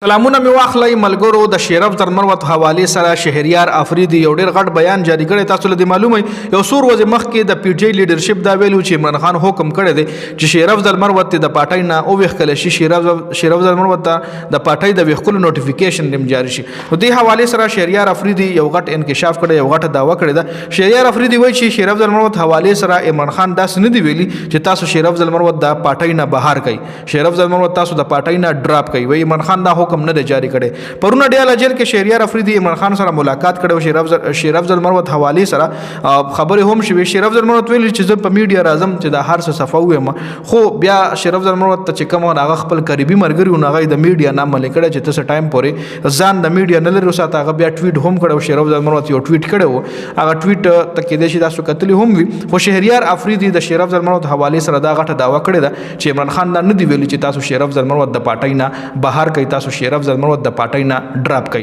سلامونه می واخلای ملګرو د شیرافضل مروت حواله سره شهریار آفریدی یو ډیر غټ بیان جاری کړی. تاسو له معلومه یو سور ورځې مخکې د پی ټی لیډرشپ دا ویلو چې عمران خان حکم کړی دی چې شیرافضل مروت د پارټئ نه او وښکل شي. شیرافضل مروت د پارټئ د وښکلو نوټیفیکیشن نیم جاری شي. نو دې حواله سره شهریار آفریدی یو غټ انکشاف کړی، یو غټ داوا کړی دا. شهریار آفریدی وایي چې شیرافضل مروت حواله سره عمران خان داس نه دی ویلي چې تاسو شیرافضل مروت د پارټئ نه بهر کړئ، شیرافضل مروت تاسو د پارټئ نه ډراپ کړئ. وایي عمران خان دا حکم نه دی جاری کړی. پرونه ډیاله جیل کې شهریار آفریدی عمران خان سره ملاقات کړو. شیرافضل مروت حواله سره خبرې هم شوې. شیرافضل مروت ویل چې زه په میډیا راځم چې دا هر څه صفه وایم، خو بیا شیرافضل مروت ته چې کوم هغه خپل قریبي مرګري هغه د میډیا نام لیکل چې تاسو ټایم پورې ځان د میډیا نه لري وساته. هغه بیا ټویټ هم کړو. شیرافضل مروت یو ټویټ کړو، هغه ټویټ ته کې د شي تاسو کتلی هم وي. خو شهریار آفریدی د شیرافضل مروت حواله سره دا غټه داوا کړې ده چې عمران خان نه دی ویلي چې تاسو شیرافضل مروت د پارټئ نه بهر کړئ، تاسو شیرافضل مروت د پارټئ نه ډراپ کړئ.